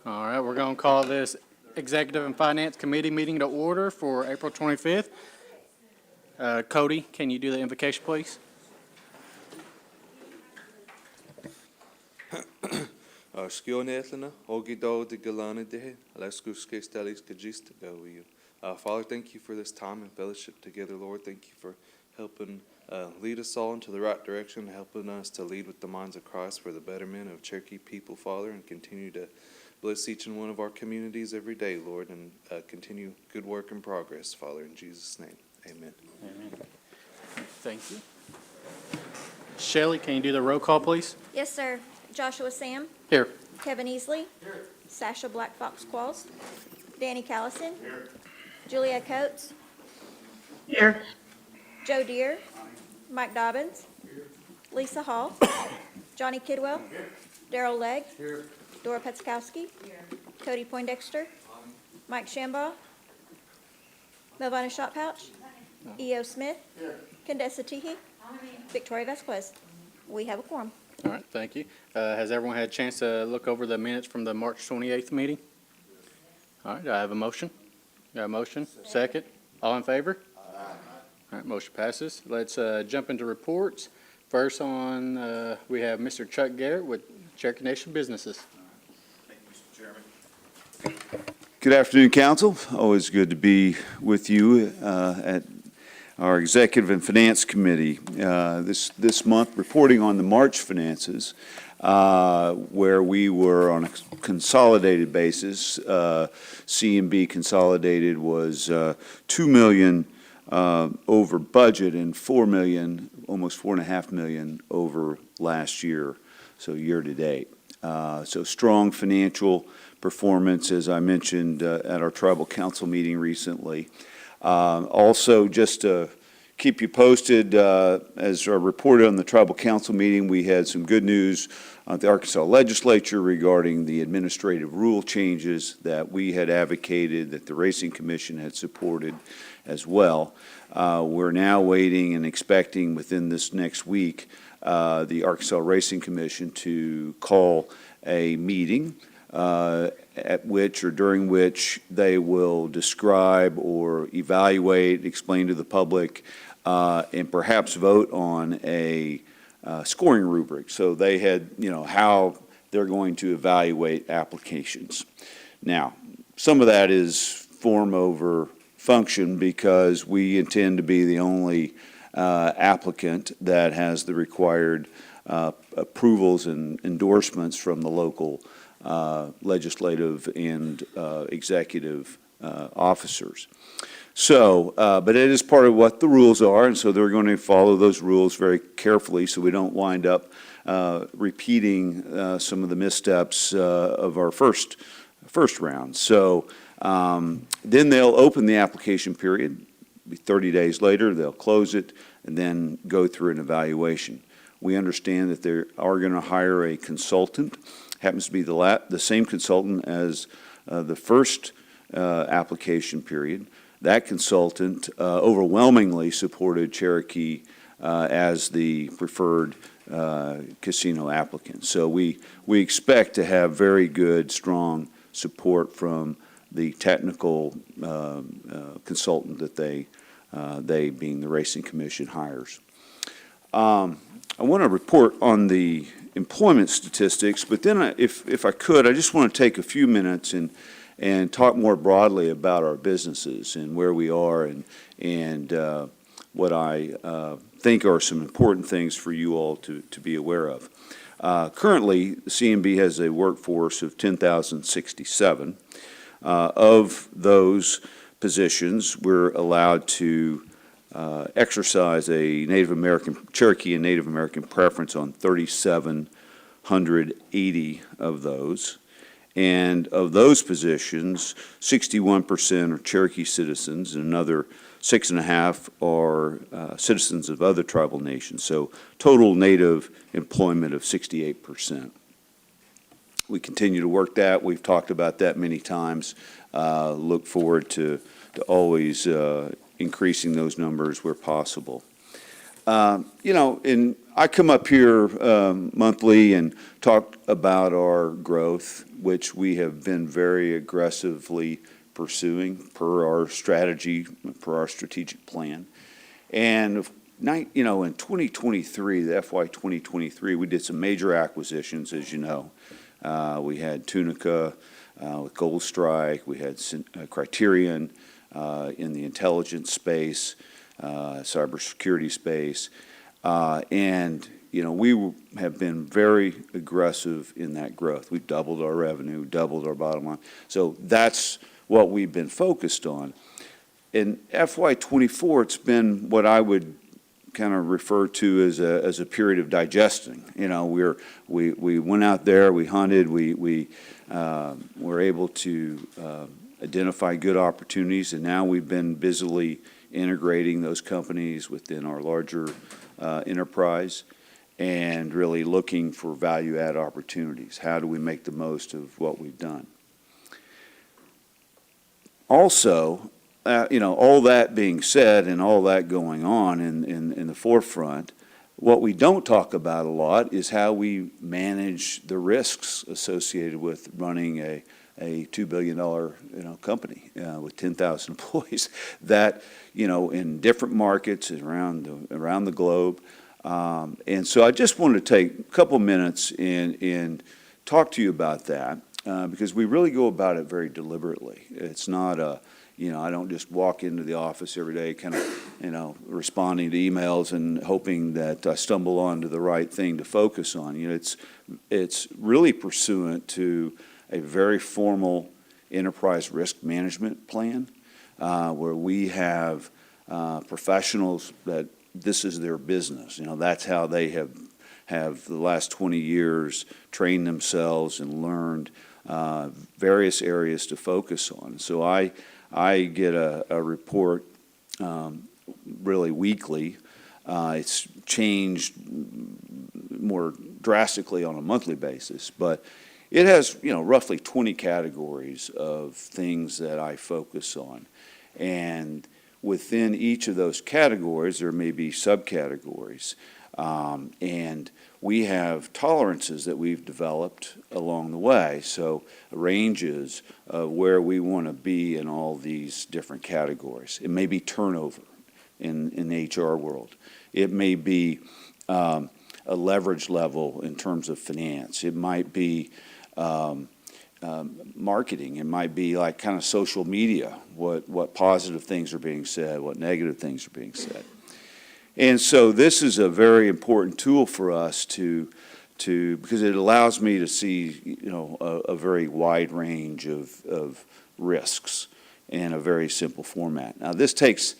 All right, we're going to call this Executive and Finance Committee meeting to order for April 25th. Cody, can you do the invocation, please? Father, thank you for this time and fellowship together, Lord. Thank you for helping lead us all into the right direction, helping us to lead with the minds of Christ for the betterment of Cherokee people, Father, and continue to bless each and one of our communities every day, Lord, and continue good work in progress, Father, in Jesus' name. Amen. Amen. Thank you. Shelley, can you do the roll call, please? Yes, sir. Joshua Sam. Here. Kevin Easley. Here. Sasha Black Fox Qualls. Danny Callison. Here. Julia Coates. Here. Joe Deere. Mike Dobbins. Here. Lisa Hall. Johnny Kidwell. Here. Darrell Legg. Here. Dora Petzkowski. Here. Cody Poindexter. Mike Shambaugh. Melvina Shotpouch. E.O. Smith. Here. Condessa Teehee. Victoria Vasquez. We have a quorum. All right, thank you. Has everyone had a chance to look over the minutes from the March 28th meeting? All right, do I have a motion? Got a motion? Second? All in favor? Aye. All right, motion passes. Let's jump into reports. First on, we have Mr. Chuck Garrett with Cherokee Nation Businesses. Thank you, Mr. Chairman. Good afternoon, Council. Always good to be with you at our Executive and Finance Committee this month, reporting on the March finances, where we were on a consolidated basis. C&B consolidated was $2 million over budget and $4 million, almost $4.5 million over last year, so year to date. So strong financial performance, as I mentioned at our Tribal Council meeting recently. Also, just to keep you posted, as reported on the Tribal Council meeting, we had some good news at the Arkansas Legislature regarding the administrative rule changes that we had advocated, that the Racing Commission had supported as well. We're now waiting and expecting within this next week the Arkansas Racing Commission to call a meeting at which or during which they will describe or evaluate, explain to the public, and perhaps vote on a scoring rubric. So they had, how they're going to evaluate applications. Now, some of that is form over function because we intend to be the only applicant that has the required approvals and endorsements from the local legislative and executive officers. So, but it is part of what the rules are, and so they're going to follow those rules very carefully so we don't wind up repeating some of the missteps of our first round. So then they'll open the application period. 30 days later, they'll close it and then go through an evaluation. We understand that they are going to hire a consultant. Happens to be the same consultant as the first application period. That consultant overwhelmingly supported Cherokee as the preferred casino applicant. So we expect to have very good, strong support from the technical consultant that they being the Racing Commission hires. I want to report on the employment statistics, but then if I could, I just want to take a few minutes and talk more broadly about our businesses and where we are and what I think are some important things for you all to be aware of. Currently, CMB has a workforce of 10,067. Of those positions, we're allowed to exercise a Native American, Cherokee and Native American preference on 3,780 of those. And of those positions, 61% are Cherokee citizens, and another 6.5% are citizens of other tribal nations. So total Native employment of 68%. We continue to work that. We've talked about that many times. Look forward to increasing those numbers where possible. In I come up here monthly and talk about our growth, which we have been very aggressively pursuing per our strategy, per our strategic plan. And you know, in 2023, the FY 2023, we did some major acquisitions, as you know. We had Tunica with Gold Strike, we had Criterion in the intelligence space, cybersecurity space. And, you know, we have been very aggressive in that growth. We've doubled our revenue, doubled our bottom line. So that's what we've been focused on. In FY '24, it's been what I would kind of refer to as a period of digesting. You know, we went out there, we hunted, we were able to identify good opportunities, and now we've been busily integrating those companies within our larger enterprise and really looking for value-add opportunities. How do we make the most of what we've done? Also, you know, all that being said and all that going on in the forefront, what we don't talk about a lot is how we manage the risks associated with running a $2 billion, you know, company with 10,000 employees that, you know, in different markets around the globe. And so I just wanted to take a couple minutes and talk to you about that because we really go about it very deliberately. It's not a, you know, I don't just walk into the office every day kind of, you know, responding to emails and hoping that I stumble onto the right thing to focus on. You know, it's really pursuant to a very formal enterprise risk management plan where we have professionals that this is their business. You know, that's how they have the last 20 years trained themselves and learned various areas to focus on. So I get a report really weekly. It's changed more drastically on a monthly basis, but it has, you know, roughly 20 categories of things that I focus on. And within each of those categories, there may be subcategories. And we have tolerances that we've developed along the way. So ranges of where we want to be in all these different categories. It may be turnover in the HR world. It may be a leverage level in terms of finance. It might be marketing. It might be like kind of social media, what positive things are being said, what negative things are being said. And so this is a very important tool for us to because it allows me to see, you know, a very wide range of risks in a very simple format. Now, this takes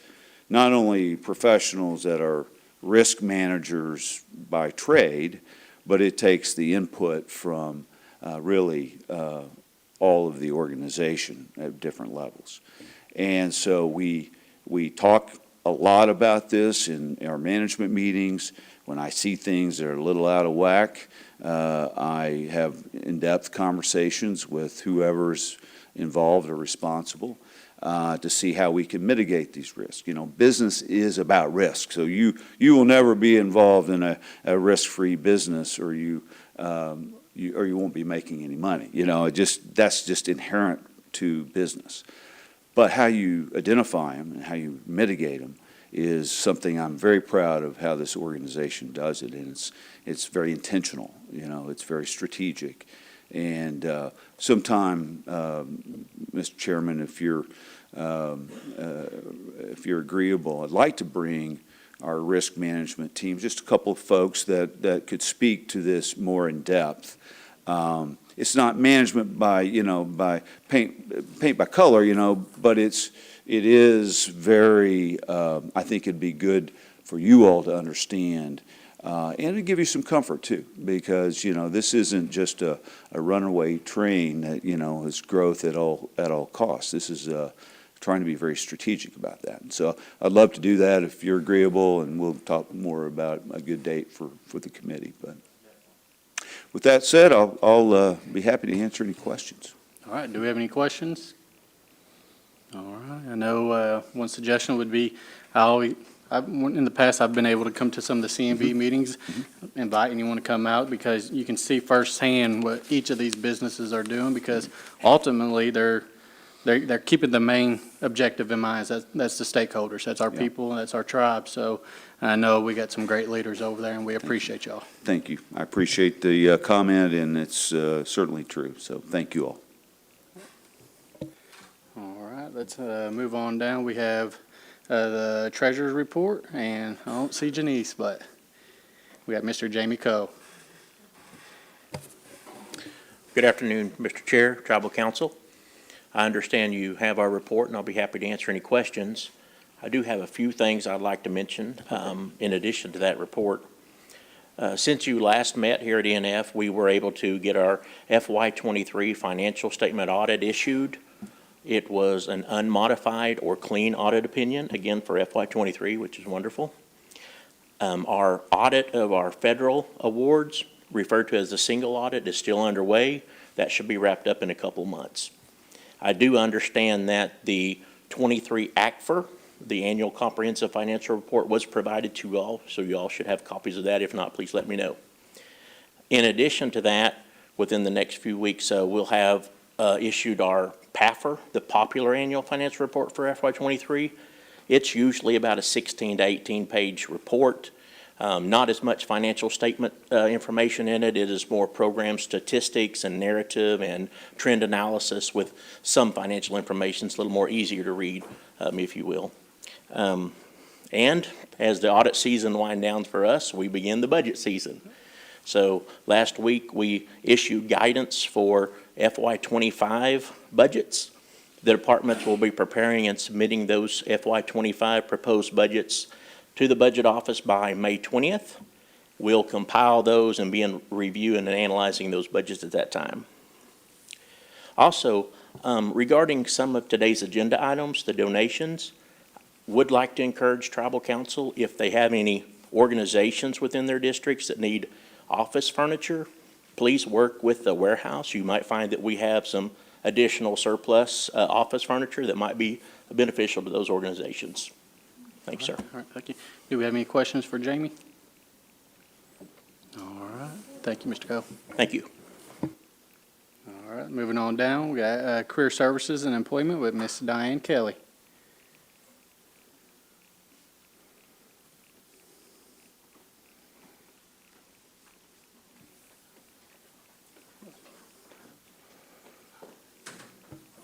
not only professionals that are risk managers by trade, but it takes the input from really all of the organization at different levels. And so we talk a lot about this in our management meetings. When I see things that are a little out of whack, I have in-depth conversations with whoever's involved or responsible to see how we can mitigate these risks. You know, business is about risk, so you will never be involved in a risk-free business, or you won't be making any money. You know, that's just inherent to business. But how you identify them and how you mitigate them is something I'm very proud of how this organization does it, and it's very intentional. You know, it's very strategic. And sometime, Mr. Chairman, if you're agreeable, I'd like to bring our risk management team, just a couple of folks that could speak to this more in depth. It's not management by, you know, by paint by color, you know, but it is very, I think it'd be good for you all to understand and to give you some comfort too, because, you know, this isn't just a runaway train that, you know, is growth at all costs. This is trying to be very strategic about that. And so I'd love to do that if you're agreeable, and we'll talk more about a good date for the committee. But with that said, I'll be happy to answer any questions. All right, do we have any questions? All right, I know one suggestion would be, I in the past, I've been able to come to some of the CMB meetings, invite anyone to come out, because you can see firsthand what each of these businesses are doing, because ultimately, they're keeping the main objective in mind. That's the stakeholders, that's our Yeah. people, and that's our tribe. So I know we got some great leaders over there, and we appreciate y'all. Thank you. I appreciate the comment, and it's certainly true, so thank you all. All right, let's move on down. We have the treasurer's report, and I don't see Janice, but we have Mr. Jamie Coe. Good afternoon, Mr. Chair, Tribal Council. I understand you have our report, and I'll be happy to answer any questions. I do have a few things I'd like to mention in addition to that report. Since you last met here at ENF, we were able to get our FY23 financial statement audit issued. It was an unmodified or clean audit opinion, again for FY23, which is wonderful. Our audit of our federal awards, referred to as the single audit, is still underway. That should be wrapped up in a couple months. I do understand that the 23 ACFR, the Annual Comprehensive Financial Report, was provided to you all, so you all should have copies of that. If not, please let me know. In addition to that, within the next few weeks, we'll have issued our PAFR, the Popular Annual Financial Report for FY23. It's usually about a 16 to 18 page report. Not as much financial statement information in it. It is more program statistics and narrative and trend analysis with some financial information. It's a little more easier to read, if you will. And as the audit season winds down for us, we begin the budget season. So last week we issued guidance for FY25 budgets. The departments will be preparing and submitting those FY25 proposed budgets to the budget office by May 20th. We'll compile those and be in review and analyzing those budgets at that time. Also, regarding some of today's agenda items, the donations, would like to encourage Tribal Council, if they have any organizations within their districts that need office furniture, please work with the warehouse. You might find that we have some additional surplus office furniture that might be beneficial to those organizations. Thank you, sir. All right, thank you. Do we have any questions for Jamie? All right, thank you, Mr. Coe. Thank you. All right, moving on down, we got Career Services and Employment with Miss Diane Kelly.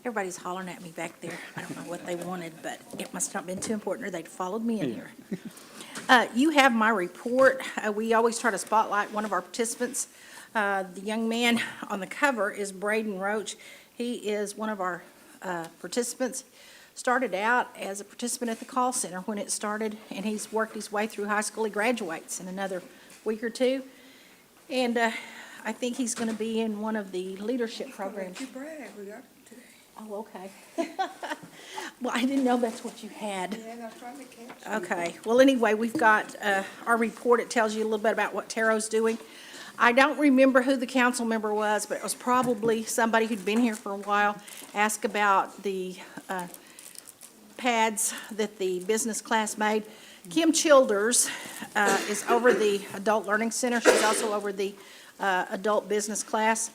Everybody's hollering at me back there. I don't know what they wanted, but it must not have been too important or they'd followed me in here. You have my report. We always try to spotlight one of our participants. The young man on the cover is Braden Roach. He is one of our participants. Started out as a participant at the call center when it started, and he's worked his way through high school. He graduates in another week or two. And I think he's going to be in one of the leadership programs. You brag, we got it today. Oh, okay. Well, I didn't know that's what you had. Yeah, and I was trying to catch you. Okay, well, anyway, we've got our report. It tells you a little bit about what Taro's doing. I don't remember who the council member was, but it was probably somebody who'd been here for a while, asked about the pads that the business class made. Kim Childers is over the Adult Learning Center. She's also over the adult business class.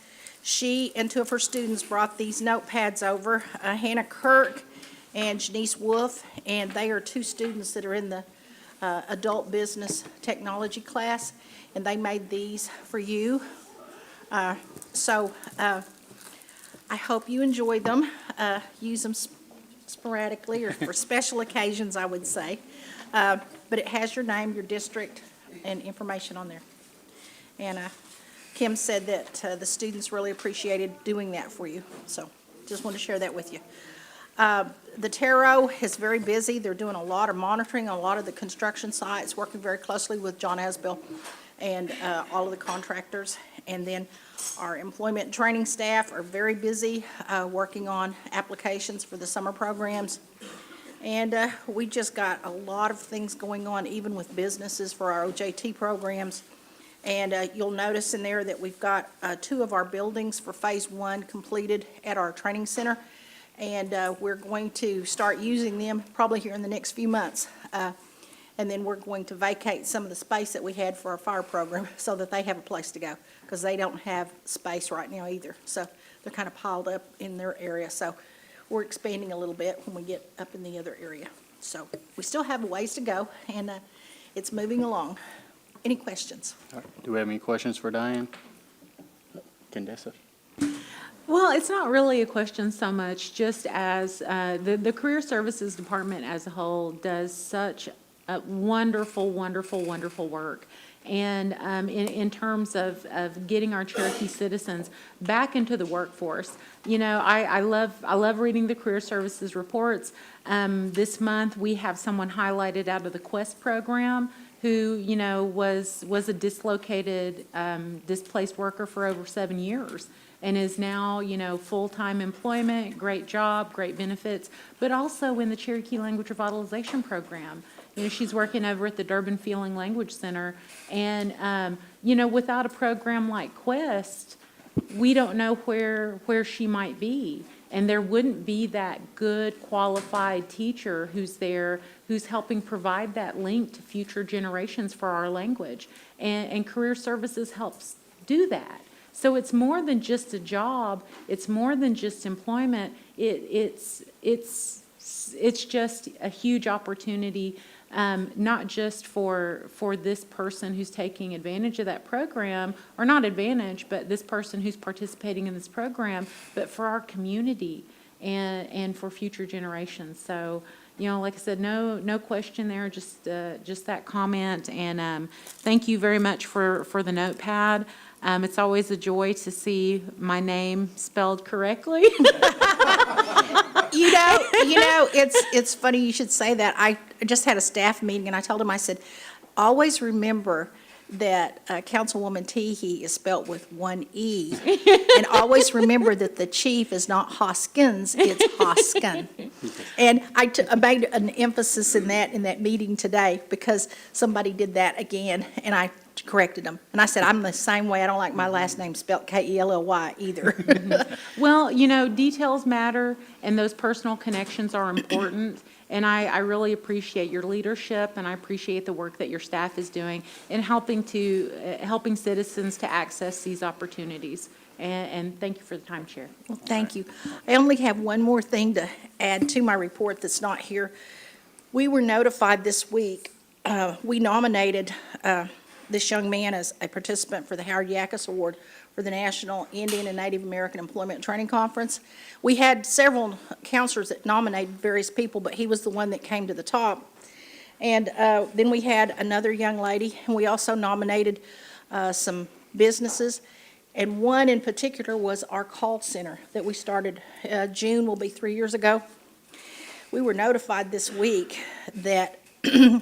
She and two of her students brought these notepads over, Hannah Kirk and Janice Wolf, and they are two students that are in the adult business technology class, and they made these for you. So I hope you enjoy them. Use them sporadically or for special occasions, I would say. But it has your name, your district, and information on there. And Kim said that the students really appreciated doing that for you. So just want to share that with you. The Taro is very busy. They're doing a lot of monitoring on a lot of the construction sites, working very closely with John Asbill and all of the contractors. And then our employment and training staff are very busy working on applications for the summer programs. And we just got a lot of things going on, even with businesses for our OJT programs. And you'll notice in there that we've got two of our buildings for Phase 1 completed at our training center. And we're going to start using them probably here in the next few months. And then we're going to vacate some of the space that we had for our fire program so that they have a place to go, because they don't have space right now either. So they're kind of piled up in their area. So we're expanding a little bit when we get up in the other area. So we still have a ways to go, and it's moving along. Any questions? All right. Do we have any questions for Diane? Condessa? Well, it's not really a question so much, just as the Career Services Department as a whole does such a wonderful, wonderful, wonderful work. And in terms of getting our Cherokee citizens back into the workforce, you know, I love reading the Career Services reports. This month, we have someone highlighted out of the Quest program who, you know, was a dislocated, displaced worker for over 7 years and is now, you know, full-time employment, great job, great benefits, but also in the Cherokee Language Revitalization Program. You know, she's working over at the Durbin Feeling Language Center. And, you know, without a program like Quest, we don't know where she might be. And there wouldn't be that good qualified teacher who's there, who's helping provide that link to future generations for our language. And Career Services helps do that. So it's more than just a job. It's more than just employment. It's just a huge opportunity, not just for this person who's taking advantage of that program, or not advantage, but this person who's participating in this program, but for our community and for future generations. So, you know, like I said, no question there, just that comment. And thank you very much for the notepad. It's always a joy to see my name spelled correctly. You know, it's funny you should say that. I just had a staff meeting, and I told them, I said, always remember that Councilwoman Teehee is spelt with one E, and always remember that the chief is not Hoskins, it's Hoskin. And I made an emphasis in that meeting today, because somebody did that again, and I corrected them. And I said, I'm the same way. I don't like my last name spelled K-E-L-L-Y either. Well, you know, details matter, and those personal connections are important. And I really appreciate your leadership, and I appreciate the work that your staff is doing in helping citizens to access these opportunities. And thank you for the time, Chair. Well, thank you. I only have one more thing to add to my report that's not here. We were notified this week, we nominated this young man as a participant for the Howard Yakis Award for the National Indian and Native American Employment Training Conference. We had several counselors that nominated various people, but he was the one that came to the top. And then we had another young lady, and we also nominated some businesses. And one in particular was our call center that we started, June will be 3 years ago. We were notified this week that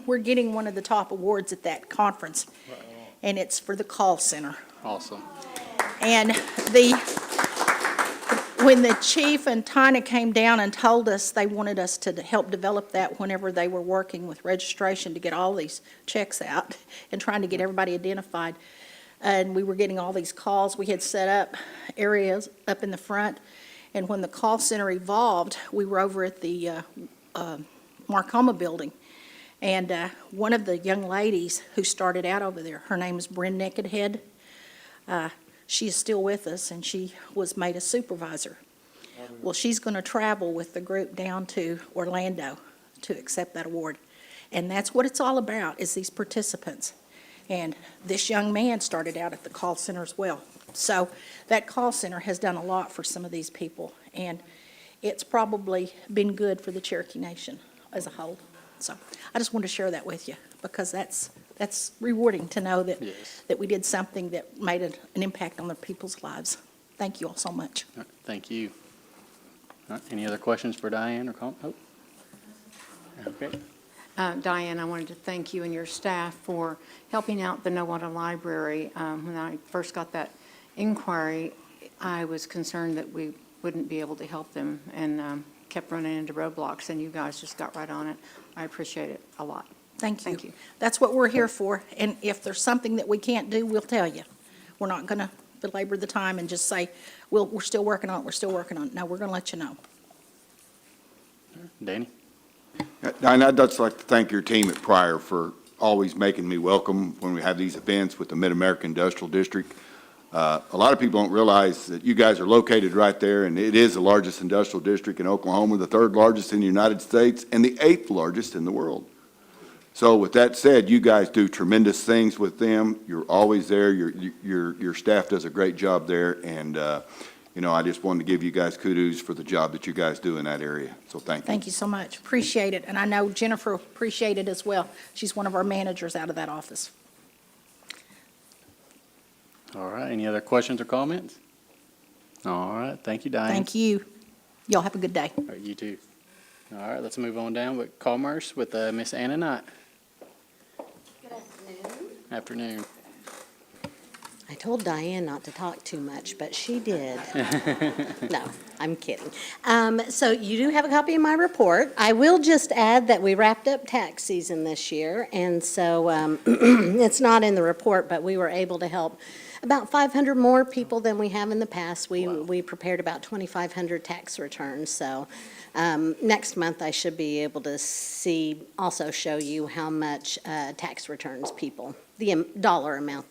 we're getting one of the top awards at that conference, and it's for the call center. Awesome. And when the chief and Tina came down and told us they wanted us to help develop that whenever they were working with registration to get all these checks out and trying to get everybody identified, and we were getting all these calls, we had set up areas up in the front. And when the call center evolved, we were over at the Marcoma building. And one of the young ladies who started out over there, her name is Bryn Nakedhead. She is still with us, and she was made a supervisor. Well, she's going to travel with the group down to Orlando to accept that award. And that's what it's all about, is these participants. And this young man started out at the call center as well. So that call center has done a lot for some of these people, and it's probably been good for the Cherokee Nation as a whole. So I just wanted to share that with you, because that's rewarding to know that, Yes. that we did something that made an impact on the people's lives. Thank you all so much. All right, thank you. All right, any other questions for Diane or comment? Oh. Okay. Diane, I wanted to thank you and your staff for helping out the Nowata Library. When I first got that inquiry, I was concerned that we wouldn't be able to help them, and kept running into roadblocks, and you guys just got right on it. I appreciate it a lot. Thank you. Thank you. That's what we're here for, and if there's something that we can't do, we'll tell you. We're not going to belabor the time and just say, well, we're still working on it, we're still working on it. No, we're going to let you know. Danny? And I'd just like to thank your team at Pryor for always making me welcome when we have these events with the Mid-American Industrial District. A lot of people don't realize that you guys are located right there, and it is the largest industrial district in Oklahoma, the third largest in the United States, and the eighth largest in the world. So with that said, you guys do tremendous things with them. You're always there. Your staff does a great job there, and I just wanted to give you guys kudos for the job that you guys do in that area. So thank you. Thank you so much. Appreciate it. And I know Jennifer appreciated it as well. She's one of our managers out of that office. All right, any other questions or comments? All right, thank you, Diane. Thank you. Y'all have a good day. All right, you too. All right, let's move on down with Commerce with Miss Anna Knight. Good afternoon. Afternoon. I told Diane not to talk too much, but she did. No, I'm kidding. So you do have a copy of my report. I will just add that we wrapped up tax season this year, and so it's not in the report, but we were able to help about 500 more people than we have in the past. We prepared about 2,500 tax returns, so next month I should be able to also show you how much tax returns people, the dollar amount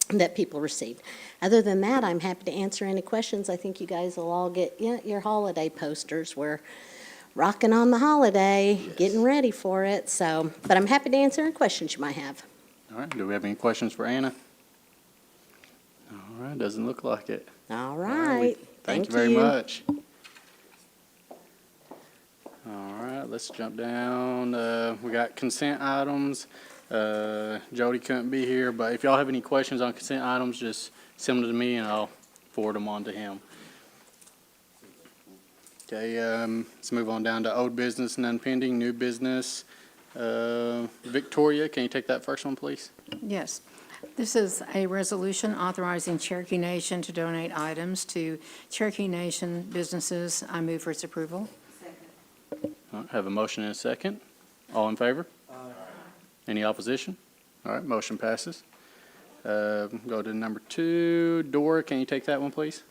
that people received. Other than that, I'm happy to answer any questions. I think you guys will all get your holiday posters. We're rocking on the holiday, getting ready for it, but I'm happy to answer any questions you might have. All right, do we have any questions for Anna? All right, doesn't look like it. All we right. Thank you very much. All right, let's jump down. We got consent items. Jody couldn't be here, but if y'all have any questions on consent items, just send them to me and I'll forward them on to him. Okay, let's move on down to old business, none pending, new business. Victoria, can you take that first one, please? Yes. This is a resolution authorizing Cherokee Nation to donate items to Cherokee Nation businesses. I move for its approval. All right, have a motion and a second. All in favor? Any opposition? All right, motion passes. Go to number 2. Dora, can you take that one, please?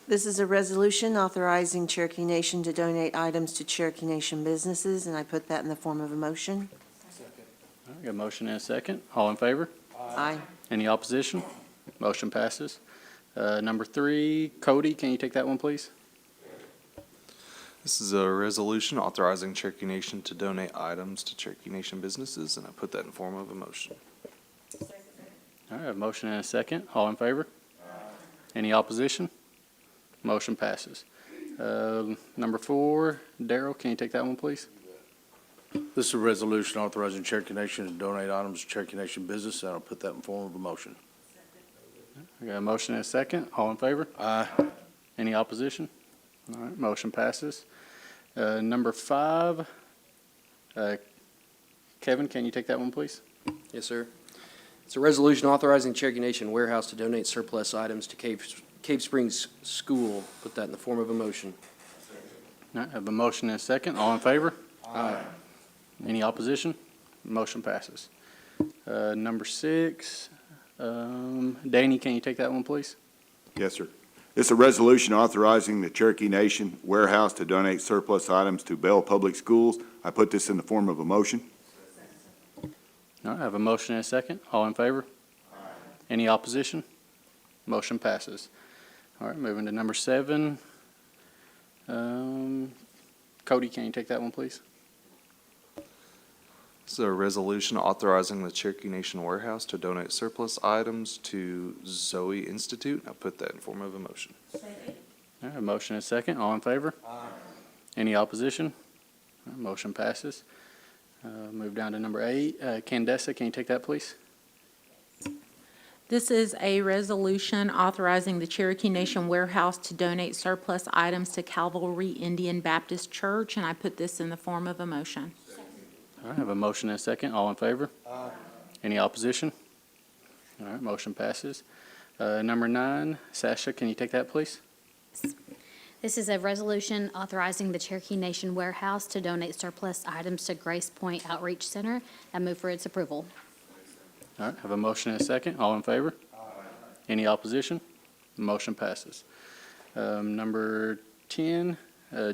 This is a resolution authorizing Cherokee Nation to donate items to Cherokee Nation businesses, and I put that in the form of a motion. All right, got a motion and a second. All in favor? Aye. Any opposition? Motion passes. Number 3, Cody, can you take that one, please? This is a resolution authorizing Cherokee Nation to donate items to Cherokee Nation businesses, and I put that in the form of a motion. All right, I have a motion and a second. All in favor? Any opposition? Motion passes. Number 4, Darrell, can you take that one, please? This is a resolution authorizing Cherokee Nation to donate items to Cherokee Nation business, and I'll put that in form of a motion. I got a motion and a second. All in favor? Aye. Any opposition? All right, motion passes. Number 5, Kevin, can you take that one, please? Yes, sir. It's a resolution authorizing Cherokee Nation Warehouse to donate surplus items to Cave Springs School. Put that in the form of a motion. All right, I have a motion and a second. All in favor? Aye. Any opposition? Motion passes. Number 6, Danny, can you take that one, please? Yes, sir. This is a resolution authorizing the Cherokee Nation Warehouse to donate surplus items to Bell Public Schools. I put this in the form of a motion. All right, I have a motion and a second. All in favor? Any opposition? Motion passes. All right, moving to number 7. Cody, can you take that one, please? This is a resolution authorizing the Cherokee Nation Warehouse to donate surplus items to Zoe Institute. I put that in form of a motion. All right, a motion and a second. All in favor? Any opposition? All right, motion passes. Move down to number 8. Candessa, can you take that, please? This is a resolution authorizing the Cherokee Nation Warehouse to donate surplus items to Calvary Indian Baptist Church, and I put this in the form of a motion. All right, I have a motion and a second. All in favor? Any opposition? All right, motion passes. Number 9, Sasha, can you take that, please? This is a resolution authorizing the Cherokee Nation Warehouse to donate surplus items to Grace Point Outreach Center. I move for its approval. All right, have a motion and a second. All in favor? Any opposition? Motion passes. Number 10,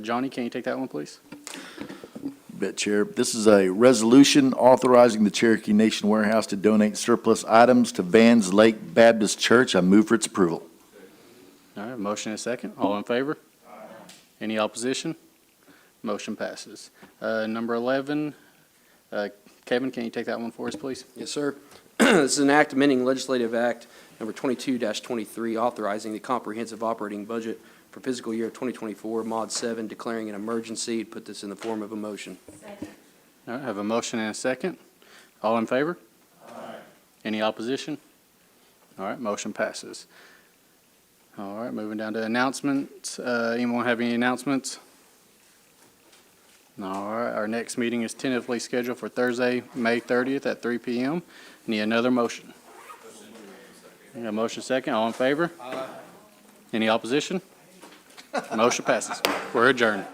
Johnny, can you take that one, please? bet, Chair. This is a resolution authorizing the Cherokee Nation Warehouse to donate surplus items to Vans Lake Baptist Church. I move for its approval. All right, motion and a second. All in favor? Any opposition? Motion passes. Number 11, Kevin, can you take that one for us, please? Yes, sir. This is an act amending legislative act number 22-23, authorizing the comprehensive operating budget for fiscal year 2024, Mod 7, declaring an emergency. Put this in the form of a motion. All right, I have a motion and a second. All in favor? Any opposition? All right, motion passes. All right, moving down to announcements. Anyone have any announcements? All right, our next meeting is tentatively scheduled for Thursday, May 30th at 3 p.m. Need another motion. A motion second. All in favor? Any opposition? Motion passes. We're adjourned.